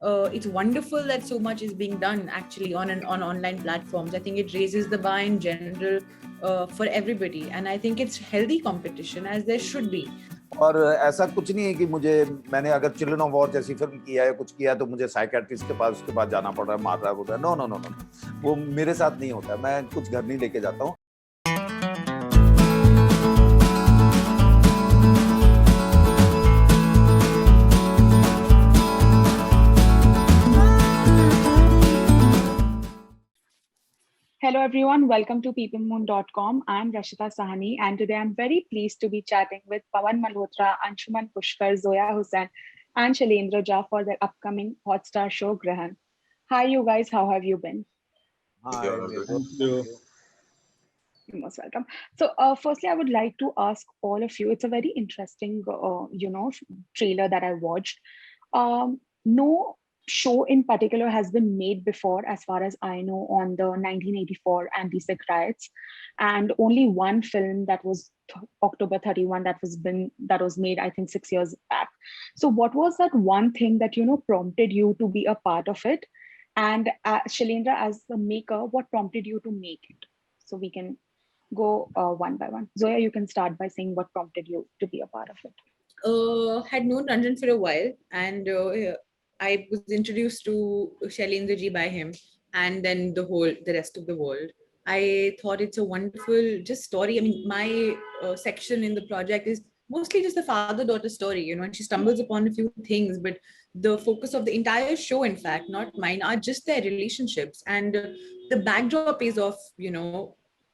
it's wonderful that so much is being done actually on online platforms. I think it raises the bar in general for everybody, and I think it's healthy competition as there should be. और ऐसा कुछ नहीं है कि मैंने अगर children of war जैसी film किया है, कुछ किया तो मुझे साइकियाट्रिस्ट के पास उसके बाद जाना पड़ रहा है, मार रहा है, नो नो नो नो, वो मेरे साथ नहीं होता। मैं कुछ घर नहीं लेके जाता हूँ। Hello everyone, welcome to peoplemoon.com. I'm Rashita Sahani, and today I'm very pleased to be chatting with Pawan Malhotra, Anshuman Pushkar, Zoya Hussain, and Shailendra Jha for their upcoming Hotstar show Grahan. Hi you guys, how have you been? Hi, Thank you. You're most welcome. So firstly, I would like to ask all of you, it's a very interesting, trailer that I watched. No show in particular has been made before, as far as I know, on the 1984 anti-Sikh riots, and only one film that was October 31 that was made, I think, 6 years back. So what was that one thing that prompted you to be a part of it? And Shailendra, as the maker, what prompted you to make it? So we can go one by one. Zoya, you can start by saying what prompted you to be a part of it. Had known Ranjan for a while, and I was introduced to Shailendra Ji by him, and then the rest of the world. I thought it's a wonderful just story. I mean, my section in the project is mostly just the father-daughter story, and she stumbles upon a few things, but the focus of the entire show, in fact, not mine, are just their relationships. And the backdrop is of,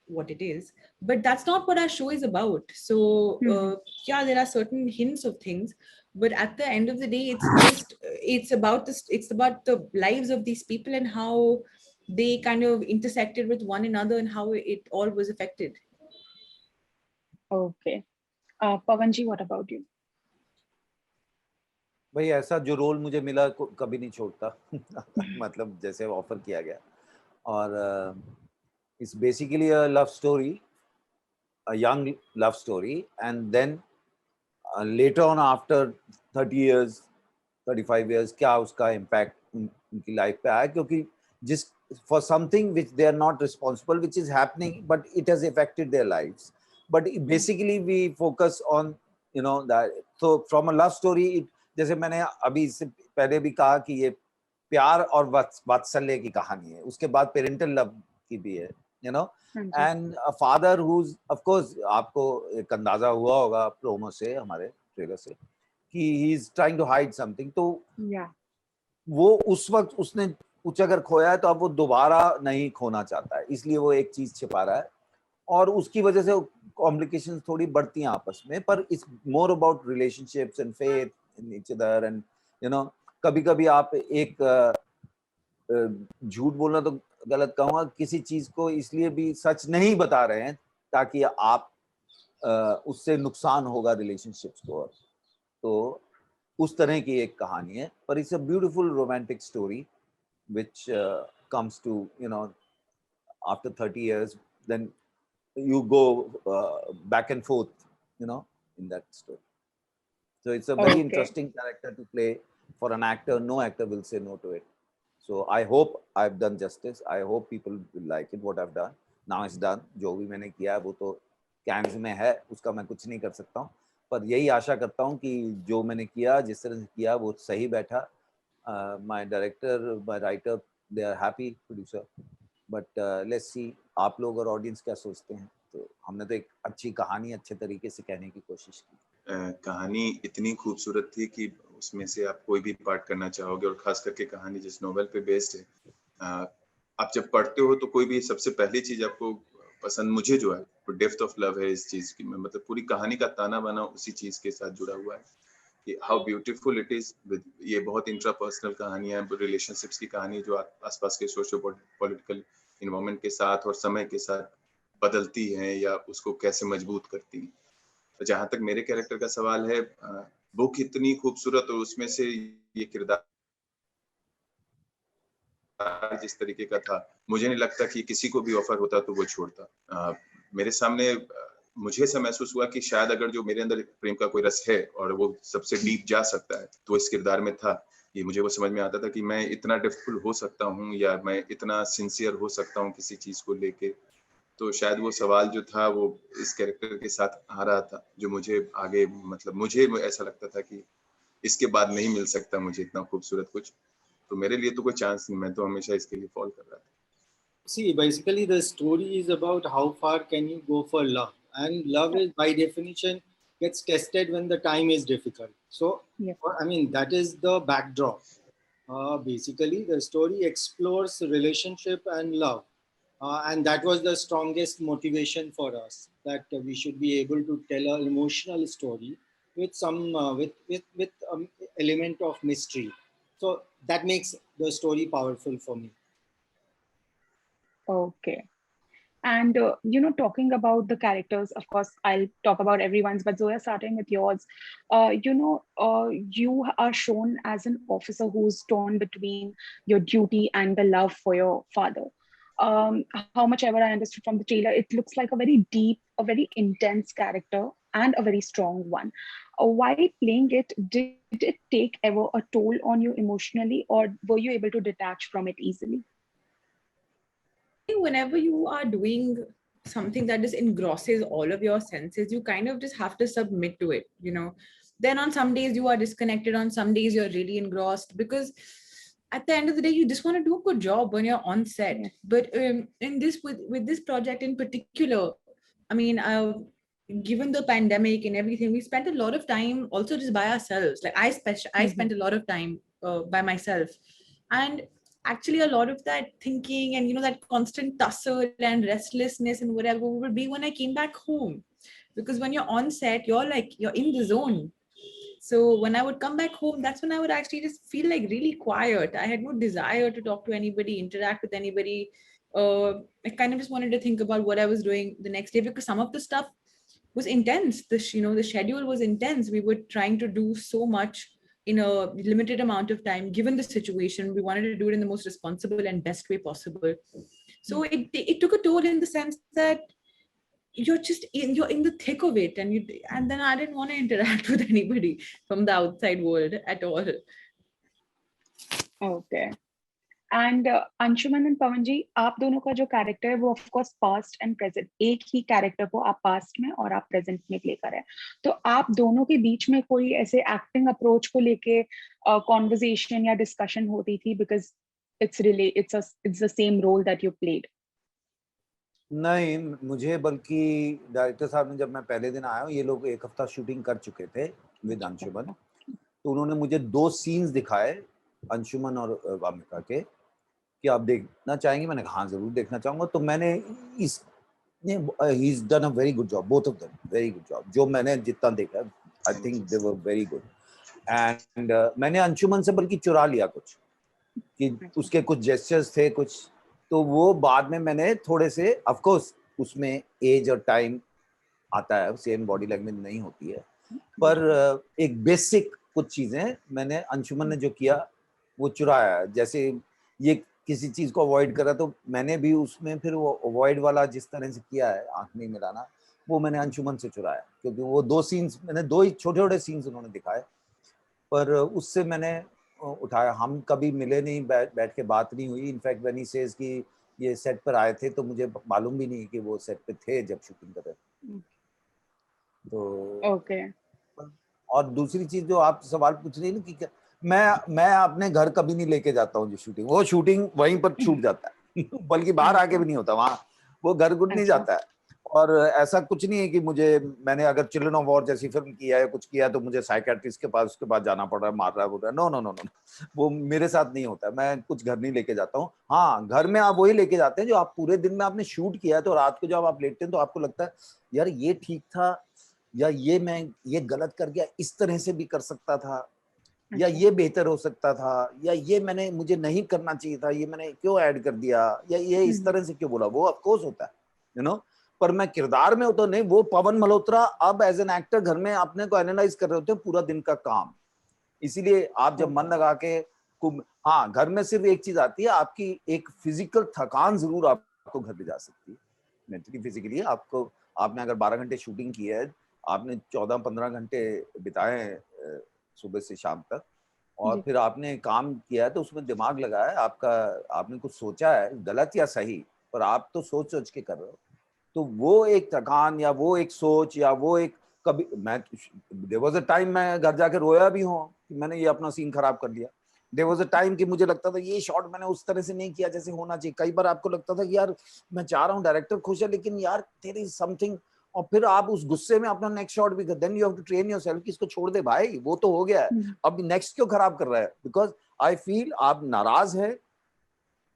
what it is, but that's not what our show is about. So yeah, there are certain hints of things, but at the end of the day, it's about the lives of these people and how they kind of intersected with one another and how it all was affected. Okay. Pawanji, what about you? भाई ऐसा जो role मुझे मिला कभी नहीं छोड़ता मतलब जैसे ऑफर किया गया, और it's basically a love story, a young love story, and then later on after 30 years, 35 years, क्या उसका impact उनकी लाइफ पे आया, क्योंकि for something which they are not responsible, which is happening, but it has affected their lives. But basically we focus on that. So from a love story, जैसे मैंने अभी इससे पहले भी कहा कि ये प्यार और वात्सल्य की कहानी है, उसके बाद पेरेंटल लव की भी है, and a father who's, of course, आपको एक अंदाजा हुआ होगा प्रोमो से, हमारे ट्रेलर से, कि he is trying to hide something. तो वो उस वक्त उसने कुछ अगर खोया है तो अब वो दोबारा नहीं खोना चाहता है, इसलिए वो एक चीज छिपा रहा है, और उसकी वजह से कॉम्प्लिकेशंस थोड़ी बढ़ती हैं आपस में, पर it's more about relationships and faith in each other, and कभी कभी आप एक झूठ बोलना तो गलत कहूँगा, किसी चीज को इसलिए भी सच नहीं बता रहे हैं ताकि आप उससे नुकसान होगा रिलेशनशिप्स को, तो उस तरह की एक कहानी है, पर it's a beautiful romantic story which comes to after 30 years, then you go back and forth in that story. So it's a very interesting character to play for an actor. No actor will say no to it. So I hope I've done justice. I hope people will like it, what I've done. Now it's done. जो भी मैंने किया है वो तो cans में है, उसका मैं कुछ नहीं कर सकता हूँ, पर यही आशा करता हूँ कि जो मैंने किया, जिस तरह से किया, वो सही बैठा. My director, my writer, they are happy, producer, but let's see आप लोग और ऑडियंस क्या सोचते हैं. तो हमने तो एक अच्छी कहानी अच्छे तरीके से कहने की कोशिश की. कहानी इतनी खूबसूरत थी कि उसमें से आप कोई भी पार्ट करना चाहोगे, और खास करके कहानी जिस नोवेल पे बेस्ड है, आप जब पढ़ते हो तो कोई भी सबसे पहली चीज आपको पसंद, मुझे जो है तो डेप्थ ऑफ लव है इस चीज की. मतलब पूरी कहानी का ताना बाना उसी चीज के साथ जुड़ा हुआ है कि हाउ ब्यूटीफुल इट इज. ये बहुत इंट्रापर्सनल कहानी है, रिलेशनशिप्स की कहानी जो आसपास के सोशो पॉलिटिकल इन्वायरमेंट के साथ और समय के साथ बदलती है या उसको कैसे मजबूत करती है. तो जहां तक मेरे कैरेक्टर का सवाल है, बुक इतनी खूबसूरत और उसमें से ये किरदार जिस तरीके का था, मुझे नहीं लगता कि किसी को भी ऑफर होता तो वो छोड़ता. मेरे सामने मुझे ऐसा महसूस हुआ कि शायद अगर जो मेरे अंदर प्रेम का कोई रस है और वो सबसे डीप जा सकता है तो इस किरदार में था. कि मुझे वो समझ में आता था कि मैं इतना डिफिकल्ट हो सकता हूँ या मैं इतना सिंसियर हो सकता हूँ किसी चीज को लेके। तो शायद वो सवाल जो था वो इस कैरेक्टर के साथ आ रहा था, जो मुझे आगे मतलब मुझे ऐसा लगता था कि इसके बाद नहीं मिल सकता मुझे इतना खूबसूरत कुछ। तो मेरे लिए तो कोई चांस नहीं, मैं तो हमेशा इसके लिए फॉल कर रहा था। See, basically, the story is about how far can you go for love, and love is by definition gets tested when the time is difficult. So, Yeah. I mean, that is the backdrop. Basically, the story explores relationship and love, and that was the strongest motivation for us, that we should be able to tell an emotional story with some with element of mystery. So that makes the story powerful for me. Okay. And talking about the characters, of course, I'll talk about everyone's, but Zoya, starting with yours, you are shown as an officer who's torn between your duty and the love for your father. How much ever I understood from the trailer, it looks like a very deep, a very intense character and a very strong one. While playing it, did it take ever a toll on you emotionally, or were you able to detach from it easily? Whenever you are doing something that just engrosses all of your senses, you kind of just have to submit to it, you know. Then on some days you are disconnected, on some days you're really engrossed, because at the end of the day you just want to do a good job when you're on set. Yeah. But in this with this project in particular, I mean, given the pandemic and everything, we spent a lot of time also just by ourselves. Like I spent a lot of time by myself, and actually a lot of that thinking and, you know, that constant tussle and restlessness and whatever would be when I came back home, because when you're on set you're in the zone. So when I would come back home, that's when I would actually just feel like really quiet. I had no desire to talk to anybody, interact with anybody. I kind of just wanted to think about what I was doing the next day, because some of the stuff was intense. The schedule was intense. We were trying to do so much in a limited amount of time. Given the situation, we wanted to do it in the most responsible and best way possible. So it took a toll in the sense that you're in the thick of it, and then I didn't want to interact with anybody from the outside world at all. Okay. And Anshuman and Pawan ji, आप दोनों का जो character है वो of course past and present, एक ही character को आप पास्ट में और आप प्रेजेंट में प्ले कर रहे हैं, तो आप दोनों के बीच में कोई ऐसे एक्टिंग अप्रोच को लेके कॉन्वर्सेशन या डिस्कशन होती थी, because it's the same role that you played? नहीं, मुझे बल्कि डायरेक्टर साहब ने, जब मैं पहले दिन आया हूँ, ये लोग एक हफ्ता शूटिंग कर चुके थे विद अंशुमन, तो उन्होंने मुझे 2 सीन्स दिखाए अंशुमन और वामिका के, कि आप देखना चाहेंगे? मैंने कहा हाँ जरूर देखना चाहूंगा। तो मैंने he is done a very good job, both of them very good job, जो मैंने जितना देखा, आई think they were very good. And मैंने अंशुमन से बल्कि चुरा लिया कुछ, कि उसके कुछ जेस्चर्स थे कुछ, तो वो बाद में मैंने थोड़े से, ऑफ कोर्स उसमें एज और टाइम आता है, सेम बॉडी लैंग्वेज नहीं होती है, पर एक बेसिक कुछ चीजें मैंने, अंशुमन ने जो किया वो चुराया। जैसे ये किसी चीज को अवॉइड करा, तो मैंने भी उसमें फिर वो अवॉइड वाला जिस तरह से किया है, आंख नहीं मिलाना, वो मैंने अंशुमन से चुराया, क्योंकि वो 2 सीन्स मैंने, 2 ही छोटे छोटे सीन्स उन्होंने दिखाए, पर उससे मैंने उठाया। हम कभी मिले नहीं, बैठ के बात नहीं हुई। इनफैक्ट व्हेन ही सेज कि ये सेट पर आए थे, तो मुझे मालूम भी नहीं कि वो सेट पे थे जब शूटिंग कर रहे थे। तो ओके। और दूसरी चीज जो आप सवाल पूछ रही है ना, कि मैं अपने घर कभी नहीं लेके जाता हूँ जो शूटिंग, वो शूटिंग वहीं पर छूट जाता है बल्कि बाहर आके भी नहीं होता वहाँ, वो घर गुड नहीं जाता है। और ऐसा कुछ नहीं है कि मैंने अगर चिल्ड्रन ऑफ वॉर जैसी फिल्म किया है, कुछ किया, तो मुझे साइकियाट्रिस्ट के पास उसके बाद जाना पड़ रहा है, मार रहा है, बोल रहा है। नो नो नो नो, वो मेरे साथ नहीं होता है। मैं कुछ घर नहीं लेके जाता हूँ। हाँ, घर में आप वही लेके जाते हैं जो आप पूरे दिन में आपने शूट किया है, तो रात को जब आप लेटते हैं तो आपको लगता है यार ये ठीक था, या ये गलत कर गया, इस तरह से भी कर सकता था, या ये बेहतर हो सकता था, या ये मुझे नहीं करना चाहिए था, ये मैंने क्यों ऐड कर दिया, या ये इस तरह से क्यों बोला। वो ऑफ कोर्स होता है, यू नो, पर मैं किरदार में होता नहीं। वो पवन मल्होत्रा अब एज एन एक्टर घर में अपने को एनालाइज कर रहे होते हैं पूरा दिन का काम। इसीलिए आप जब मन लगा के हाँ, घर में सिर्फ एक चीज आती है, आपकी एक फिजिकल थकान जरूर आपको घर ले जा सकती है, मेंटली फिजिकली। आपने अगर 12 घंटे शूटिंग की है, आपने 14-15 घंटे बिताए सुबह से शाम तक, और जी। फिर आपने काम किया है तो उसमें दिमाग लगाया है आपका, आपने कुछ सोचा है, गलत या सही, पर आप तो सोच सोच के कर रहे हो। तो वो एक थकान या वो एक सोच या वो एक, कभी मैं, देयर वाज अ टाइम मैं घर जाके रोया भी हूँ कि मैंने ये अपना सीन खराब कर दिया। देयर वाज अ टाइम कि मुझे लगता था ये शॉट मैंने उस तरह से नहीं किया जैसे होना चाहिए। कई बार आपको लगता था कि यार मैं चाह रहा हूँ डायरेक्टर खुश है, लेकिन यार देयर इज समथिंग, और फिर आप उस गुस्से में अपना नेक्स्ट शॉट भी कर, then you have to train yourself कि इसको छोड़ दे भाई, वो तो हो गया है, अब नेक्स्ट क्यों खराब कर रहा है। बिकॉज आई फील आप नाराज है,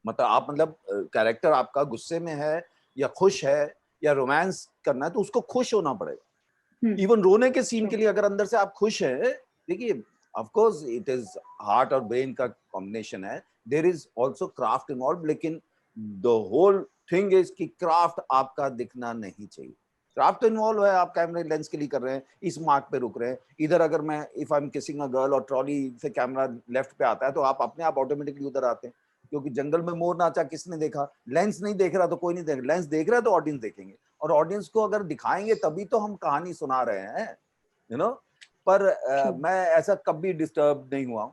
मतलब आप, मतलब कैरेक्टर आपका गुस्से में है या खुश है या रोमांस करना है तो उसको खुश होना पड़ेगा। इवन रोने के सीन के लिए अगर अंदर से आप खुश हैं, देखिए of course it is heart और ब्रेन का कॉम्बिनेशन है, there is also craft involve, लेकिन द होल थिंग इज कि क्राफ्ट आपका दिखना नहीं चाहिए। क्राफ्ट इन्वॉल्व है, आप कैमरे लेंस के लिए कर रहे हैं, इस मार्क पे रुक रहे हैं, इधर अगर मैं if I am kissing a girl और ट्रॉली से कैमरा लेफ्ट पे आता है तो आप अपने आप ऑटोमेटिकली उधर आते हैं, क्योंकि जंगल में मोर नाचा किसने देखा, लेंस नहीं देख रहा तो कोई नहीं देख, लेंस देख रहा है तो ऑडियंस देखेंगे, और ऑडियंस को अगर दिखाएंगे तभी तो हम कहानी सुना रहे हैं, यू नो। पर मैं ऐसा कभी डिस्टर्ब नहीं हुआ हूं,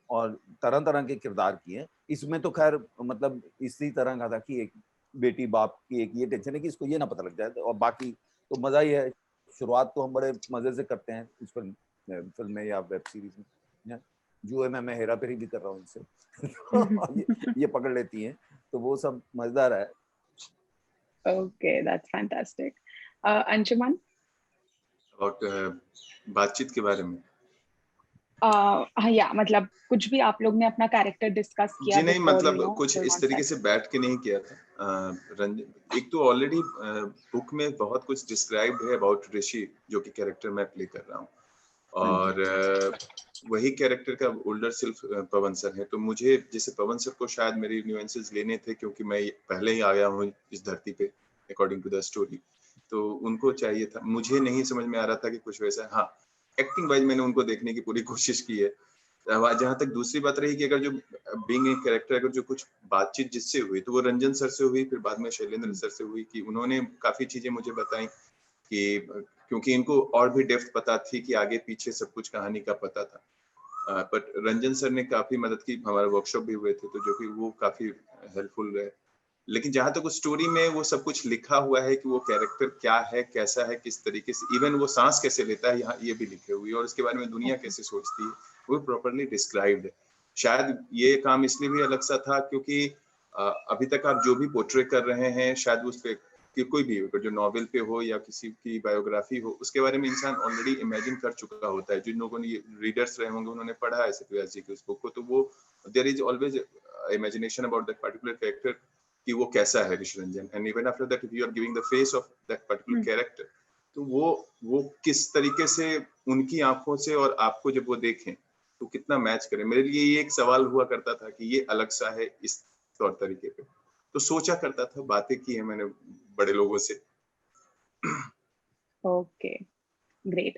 और तरह तरह के किरदार किए। इसमें तो खैर मतलब इसी तरह का था कि एक बेटी बाप की एक ये टेंशन है कि इसको ये ना पता लग जाए, और बाकी तो मजा ही है। शुरुआत तो हम बड़े मजे से करते हैं इस फिल्म में या वेब सीरीज में। जुए में मैं हेरा फेरी भी कर रहा हूँ इनसे ये पकड़ लेती हैं, तो वो सब मजेदार है। Okay, that's fantastic. Anshuman? About बातचीत के बारे में। हाँ, या मतलब कुछ भी आप लोग ने अपना कैरेक्टर डिस्कस किया जी नहीं, बिफोर मतलब कुछ इस तरीके से बैठ के नहीं किया था। रंजन, एक तो ऑलरेडी बुक में बहुत कुछ डिस्क्राइब्ड है अबाउट ऋषि, जो कि कैरेक्टर मैं प्ले कर रहा हूँ, और वही कैरेक्टर का ओल्डर सेल्फ पवन सर है। तो मुझे जैसे पवन सर को शायद मेरे न्यूएंसेस लेने थे, क्योंकि मैं पहले ही आया हूँ इस धरती पे अकॉर्डिंग टू द स्टोरी, तो उनको चाहिए था। मुझे नहीं समझ में आ रहा था कि कुछ वैसा। हाँ, एक्टिंग वाइज मैंने उनको देखने की पूरी कोशिश की है। जहाँ तक दूसरी बात रही कि अगर जो बीइंग ए कैरेक्टर, अगर जो कुछ बातचीत जिससे हुई तो वो रंजन सर से हुई, फिर बाद में शैलेंद्र सर से हुई, कि उन्होंने काफी चीजें मुझे बताई, कि क्योंकि इनको और भी डेप्थ पता थी कि आगे पीछे सब कुछ कहानी का पता था। बट रंजन सर ने काफी मदद की, हमारे वर्कशॉप भी हुए थे तो जो कि वो काफी हेल्पफुल रहे। लेकिन जहां तक उस स्टोरी में वो सब कुछ लिखा हुआ है कि वो कैरेक्टर क्या है, कैसा है, किस तरीके से, इवन वो सांस कैसे लेता है, यहाँ ये भी लिखे हुए, और उसके बारे में दुनिया कैसे सोचती है वो प्रॉपरली डिस्क्राइब्ड है। शायद ये काम इसलिए भी अलग सा था क्योंकि अभी तक आप जो भी पोर्ट्रे कर रहे हैं, शायद उस पे कि कोई भी जो नॉवेल पे हो या किसी की बायोग्राफी हो, उसके बारे में इंसान ऑलरेडी इमेजिन कर चुका होता है। जिन लोगों ने रीडर्स रहे होंगे उन्होंने पढ़ा है सत्यव्यास जी की उस बुक को, तो वो there is always imagination about that particular character कि वो कैसा है Rishi Ranjan, and even after that if you are giving the face of that particular character, तो वो किस तरीके से उनकी आंखों से और आपको जब वो देखें तो कितना मैच करें। मेरे लिए ये एक सवाल हुआ करता था कि ये अलग सा है इस तौर तरीके पे, तो सोचा करता था, बातें की है मैंने बड़े लोगों से। Okay, great.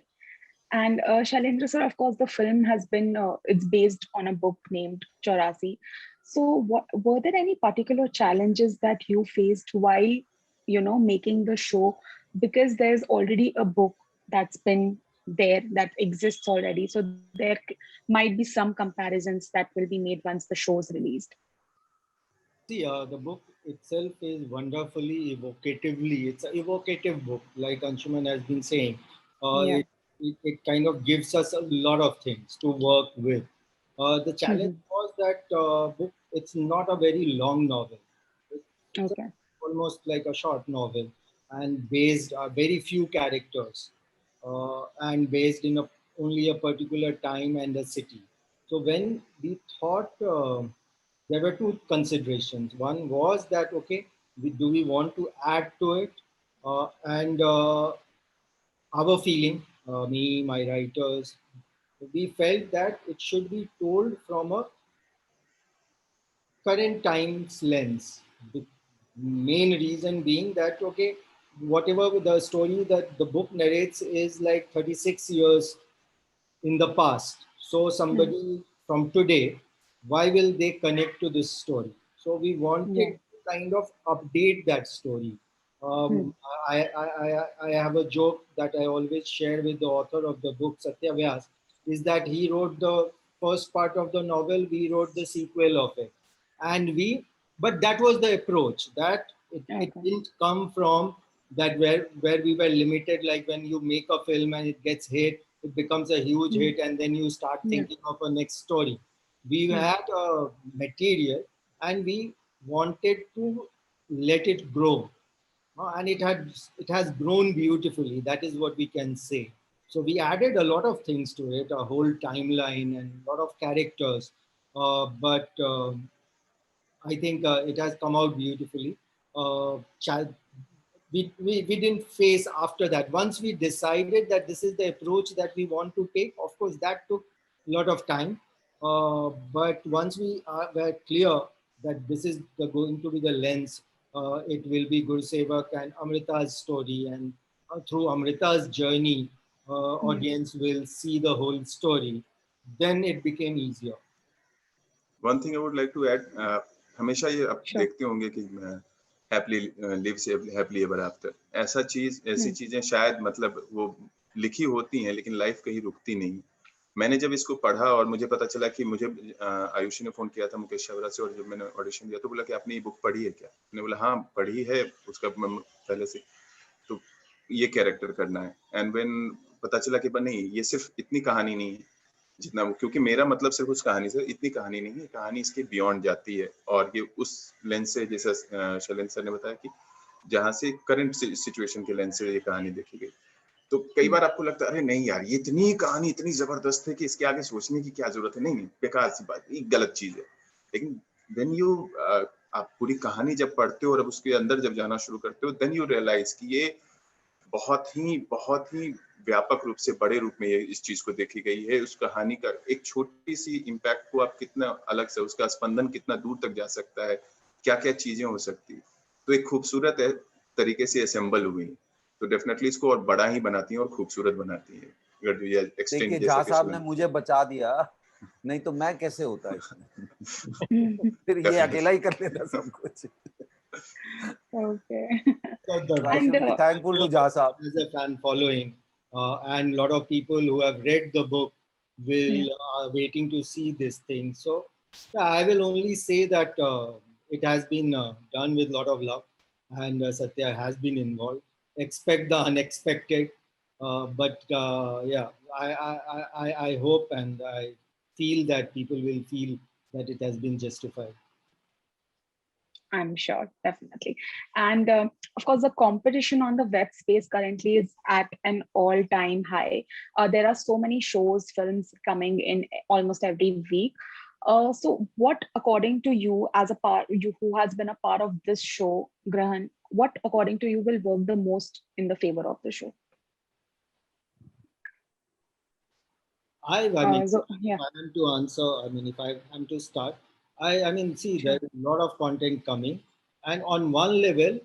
And Shailendra sir, of course, the film has been, it's based on a book named Chaurasi. So were there any particular challenges that you faced while, making the show? Because there's already a book that's been there, that exists already. So there might be some comparisons that will be made once the show is released. See, the book itself is wonderfully evocatively. It's an evocative book, like Anshuman has been saying. Yeah. It kind of gives us a lot of things to work with. The challenge was that book. It's not a very long novel. It's Okay. almost like a short novel, and based very few characters, and based in only a particular time and a city. So when we thought. There were two considerations. One was that, okay, do we want to add to it? And our feeling, me, my writers, we felt that it should be told from a current times lens. The main reason being that, okay, whatever the story that the book narrates is like 36 years in the past. So somebody from today, why will they connect to this story? So we wanted Yeah. to kind of update that story. I have a joke that I always share with the author of the book, Satya Vyas, is that he wrote the first part of the novel, we wrote the sequel of it. And but that was the approach, that it didn't come from that where we were limited, like when you make a film and it gets hit, it becomes a huge hit, and then you start thinking of a next story. We had a material and we wanted to let it grow. And it has grown beautifully. That is what we can say. So we added a lot of things to it, a whole timeline and a lot of characters. But I think it has come out beautifully. We didn't face after that. Once we decided that this is the approach that we want to take, of course, that took a lot of time. But once we were clear that this is going to be the lens, it will be Gursevak and Amrita's story. And through Amrita's journey, audience will see the whole story. Then it became easier. One thing I would like to add, हमेशा ये आप देखते होंगे कि happily live happily ever after, ऐसी चीजें शायद मतलब वो लिखी होती हैं, लेकिन लाइफ कहीं रुकती नहीं। मैंने जब इसको पढ़ा और मुझे पता चला कि मुझे आयुषी ने फोन किया था मुकेश शावरा से, और जब मैंने ऑडिशन दिया तो बोला कि आपने ये बुक पढ़ी है क्या? मैंने बोला हाँ पढ़ी है, उसका पहले से तो ये कैरेक्टर करना है। एंड व्हेन पता चला कि नहीं, ये सिर्फ इतनी कहानी नहीं है जितना, क्योंकि मेरा मतलब सिर्फ उस कहानी से, इतनी कहानी नहीं है, कहानी इसके बियॉन्ड जाती है। और ये उस लेंस से, जैसा शैलेंद्र सर ने बताया कि जहाँ से करंट सिचुएशन के लेंस से ये कहानी देखी गई, तो कई बार आपको लगता है अरे नहीं यार, ये इतनी कहानी इतनी जबरदस्त है कि इसके आगे सोचने की क्या जरूरत है। नहीं, बेकार सी बात, ये गलत चीज है। लेकिन देन यू आप पूरी कहानी जब पढ़ते हो और अब उसके अंदर जब जाना शुरू करते हो, देन यू रियलाइज कि ये बहुत ही व्यापक रूप से, बड़े रूप में ये इस चीज को देखी गई है। उस कहानी का एक छोटी सी इम्पैक्ट को आप कितना अलग से, उसका स्पंदन कितना दूर तक जा सकता है, क्या क्या चीजें हो सकती, तो एक खूबसूरत तरीके से असेंबल हुई, तो डेफिनेटली इसको और बड़ा ही बनाती है और खूबसूरत बनाती है। देखिए झा साहब ने मुझे बचा दिया, नहीं तो मैं कैसे होता इसमें। फिर ये अकेला ही कर लेता सब कुछ। Okay. And thankful to Jha Saab. As a fan following, and a lot of people who have read the book will waiting to see this thing. So I will only say that it has been done with a lot of love, and Satya has been involved. Expect the unexpected, but yeah, I hope and I feel that people will feel that it has been justified. I'm sure, definitely. And of course, the competition on the web space currently is at an all-time high. There are so many shows, films coming in almost every week. So what, according to you, as a part, you who has been a part of this show, Grahan, what, according to you, will work the most in the favor of the show? I mean, if I am to answer, I mean, if I am to start, I mean, see, there is a lot of content coming, and on one level,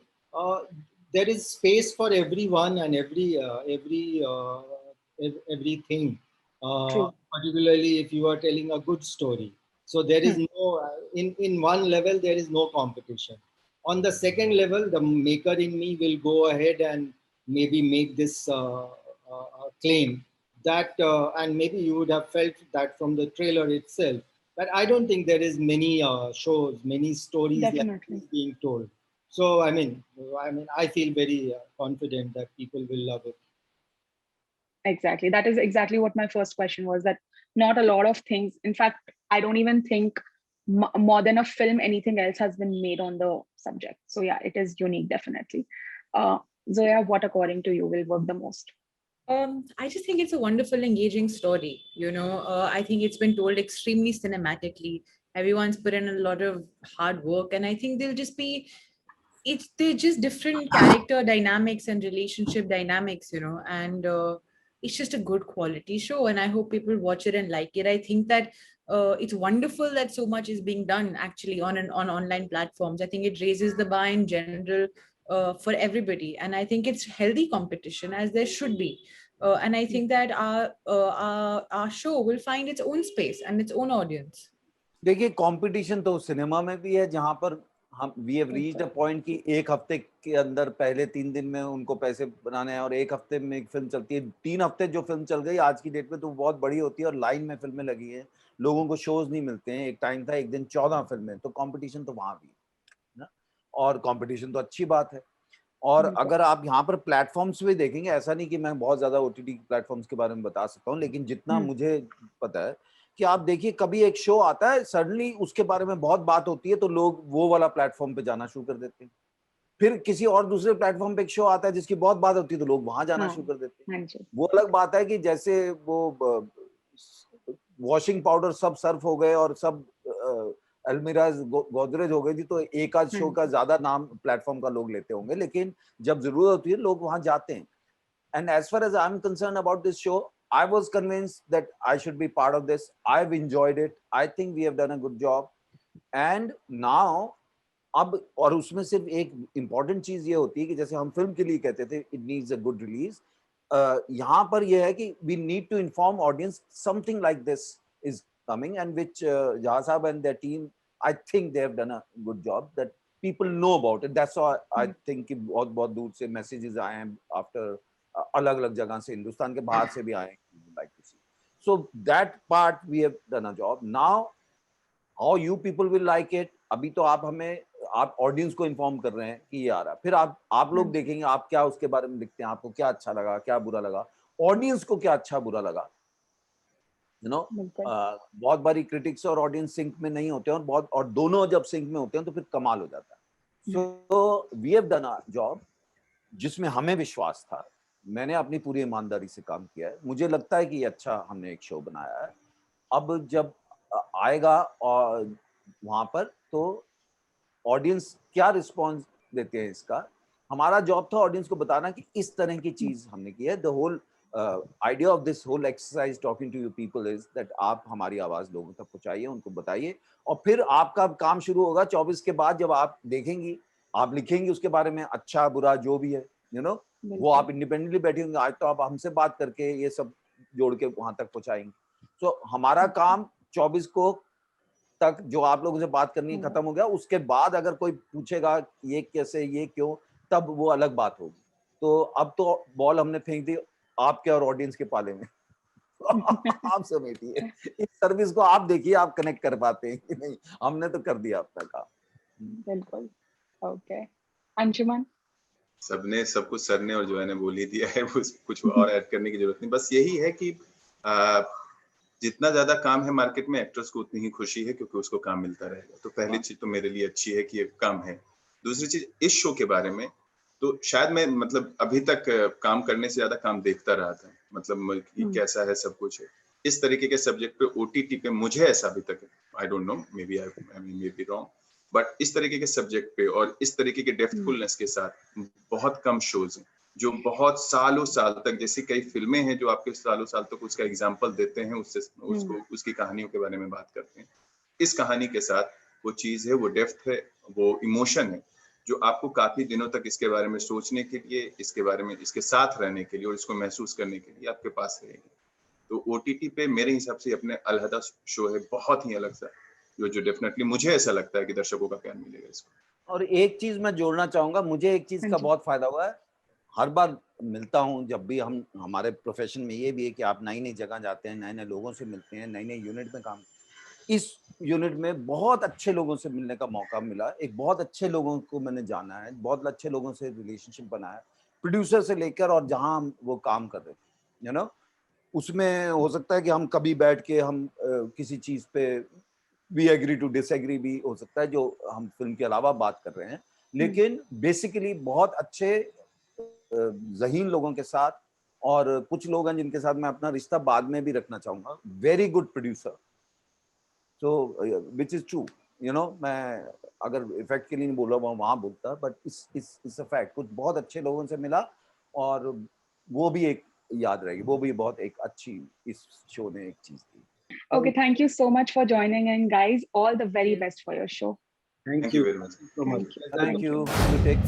there is space for everyone and everything. Particularly if you are telling a good story, so there is no in one level there is no competition. On the second level, the maker in me will go ahead and maybe make this claim that, and maybe you would have felt that from the trailer itself. But I don't think there is many shows, many stories like being told. So I mean, I feel very confident that people will love it. Exactly. That is exactly what my first question was. That not a lot of things. In fact, I don't even think more than a film, anything else has been made on the subject. So yeah, it is unique, definitely. Zoya, what according to you will work the most? I just think it's a wonderful, engaging story. You know, I think it's been told extremely cinematically. Everyone's put in a lot of hard work, and I think they're just different character dynamics and relationship dynamics, you know, and it's just a good quality show. And I hope people watch it and like it. I think that it's wonderful that so much is being done actually on online platforms. I think it raises the bar in general for everybody, and I think it's healthy competition, as there should be. And I think that our show will find its own space and its own audience. देखिए competition तो cinema में भी है, जहां पर हम we have reached a point कि एक हफ्ते के अंदर पहले 3 दिन में उनको पैसे बनाने हैं और एक हफ्ते में एक फिल्म चलती है। 3 हफ्ते जो फिल्म चल गई आज की डेट में तो बहुत बड़ी होती है और लाइन में फिल्में लगी हैं, लोगों को शोज नहीं मिलते हैं। एक टाइम था एक दिन 14 फिल्में, तो कंपटीशन तो वहां भी है ना, और कंपटीशन तो अच्छी बात है। और अगर आप यहाँ पर प्लेटफॉर्म्स भी देखेंगे, ऐसा नहीं कि मैं बहुत ज्यादा ओटीटी प्लेटफॉर्म्स के बारे में बता सकता हूँ, लेकिन जितना मुझे पता है कि आप देखिए कभी एक शो आता है, सडनली उसके बारे में बहुत बात होती है तो लोग वो वाला प्लेटफॉर्म पे जाना शुरू कर देते हैं। फिर किसी और दूसरे प्लेटफॉर्म पे एक शो आता है जिसकी बहुत बात होती है तो लोग वहां जाना शुरू कर देते हैं। वो अलग बात है कि जैसे वो वॉशिंग पाउडर सब सर्फ हो गए और सब अलमीराज गोदरेज हो गई थी, तो एक आध शो का ज्यादा नाम प्लेटफॉर्म का लोग लेते होंगे, लेकिन जब जरूरत होती है लोग वहां जाते हैं। And as far as I'm concerned about this show, I was convinced that I should be part of this. I've enjoyed it. I think we have done a good job. And now, अब और उसमें सिर्फ एक important चीज ये होती है कि जैसे हम फिल्म के लिए कहते थे it needs a good release, यहाँ पर यह है कि we need to inform audience something like this is coming, and which जहाँ साहब and their team, I think they have done a good job that people know about it. That's why I think कि बहुत बहुत दूर से messages आए हैं after, अलग अलग जगह से, हिंदुस्तान के बाहर से भी आए, like to see. So that part we have done a job. Now how you people will like it, अभी तो आप हमें, आप ऑडियंस को इन्फॉर्म कर रहे हैं कि ये आ रहा है, फिर आप लोग देखेंगे आप क्या उसके बारे में लिखते हैं, आपको क्या अच्छा लगा क्या बुरा लगा, ऑडियंस को क्या अच्छा बुरा लगा, यू नो। बहुत बारी क्रिटिक्स और ऑडियंस सिंक में नहीं होते हैं, और बहुत, और दोनों जब सिंक में होते हैं तो फिर कमाल हो जाता है। So we have done a job जिसमें हमें विश्वास था, मैंने अपनी पूरी ईमानदारी से काम किया है, मुझे लगता है कि अच्छा हमने एक शो बनाया है। अब जब आएगा और वहां पर तो ऑडियंस क्या रिस्पॉन्स देते हैं इसका, हमारा जॉब था ऑडियंस को बताना कि इस तरह की चीज हमने की है। The whole idea of this whole exercise talking to you people is that आप हमारी आवाज लोगों तक पहुंचाइए, उनको बताइए, और फिर आपका काम शुरू होगा 24 के बाद, जब आप देखेंगी, आप लिखेंगी उसके बारे में अच्छा बुरा जो भी है, यू नो, वो आप इंडिपेंडेंटली बैठे होंगे। आज तो आप हमसे बात करके ये सब जोड़ के वहां तक पहुंचाएंगे। तो हमारा काम 24 को तक जो आप लोगों से बात करनी है खत्म हो गया, उसके बाद अगर कोई पूछेगा ये कैसे ये क्यों, तब वो अलग बात होगी। तो अब तो बॉल हमने फेंक दी आपके और ऑडियंस के पाले में। आप समेटिए इस सर्विस को, आप देखिए आप कनेक्ट कर पाते हैं कि नहीं, हमने तो कर दिया अपना काम। बिल्कुल। ओके अंशुमन। सबने सब कुछ सर ने और जो ने बोल ही दिया है, वो कुछ और ऐड करने की जरूरत नहीं। बस यही है कि जितना ज्यादा काम है मार्केट में, एक्टर्स को उतनी ही खुशी है क्योंकि उसको काम मिलता रहेगा। तो पहली चीज तो मेरे लिए अच्छी है कि ये काम है। दूसरी चीज इस शो के बारे में, तो शायद मैं मतलब अभी तक काम करने से ज्यादा काम देखता रहा था, मतलब कैसा है सब कुछ है। इस तरीके के सब्जेक्ट पे ओटीटी पे मुझे ऐसा अभी तक, I don't know, maybe I maybe wrong, but इस तरीके के सब्जेक्ट पे और इस तरीके के डेप्थफुलनेस के साथ बहुत कम शोज हैं जो बहुत सालों साल तक, जैसे कई फिल्में हैं जो आपके सालों साल तक उसका एग्जाम्पल देते हैं, उससे उसको उसकी कहानियों के बारे में बात करते हैं। इस कहानी के साथ वो चीज है, वो डेप्थ है, वो इमोशन है जो आपको काफी दिनों तक इसके बारे में सोचने के लिए, इसके बारे में इसके साथ रहने के लिए और इसको महसूस करने के लिए आपके पास रहेगी। तो ओटीटी पे मेरे हिसाब से अपने अलहदा शो है, बहुत ही अलग सा, जो डेफिनेटली मुझे ऐसा लगता है कि दर्शकों का प्यार मिलेगा इसको। और एक चीज मैं जोड़ना चाहूंगा, मुझे एक चीज का बहुत फायदा हुआ है, हर बार मिलता हूँ जब भी हम, हमारे प्रोफेशन में ये भी है कि आप नई नई जगह जाते हैं, नए नए लोगों से मिलते हैं, नई नई यूनिट में काम। इस यूनिट में बहुत अच्छे लोगों से मिलने का मौका मिला, एक बहुत अच्छे लोगों को मैंने जाना है, बहुत अच्छे लोगों से रिलेशनशिप बनाया, प्रोड्यूसर से लेकर, और जहां हम वो काम कर रहे थे, यू नो, उसमें हो सकता है कि हम कभी बैठ के हम किसी चीज पे वी एग्री टू डिसएग्री भी हो सकता है, जो हम फिल्म के अलावा बात कर रहे हैं, लेकिन बेसिकली बहुत अच्छे ज़हीन लोगों के साथ, और कुछ लोग हैं जिनके साथ मैं अपना रिश्ता बाद में भी रखना चाहूंगा, very good producer, so which is true, you know. मैं अगर इफेक्ट के लिए नहीं बोल रहा हूँ वहां बोलता, बट इस फैक्ट, कुछ बहुत अच्छे लोगों से मिला, और वो भी एक याद रहेगी, वो भी बहुत एक अच्छी इस शो ने एक चीज थी। Okay, thank you so much for joining in, guys. All the very best for your show. Thank you very much. so much. Thank you. You take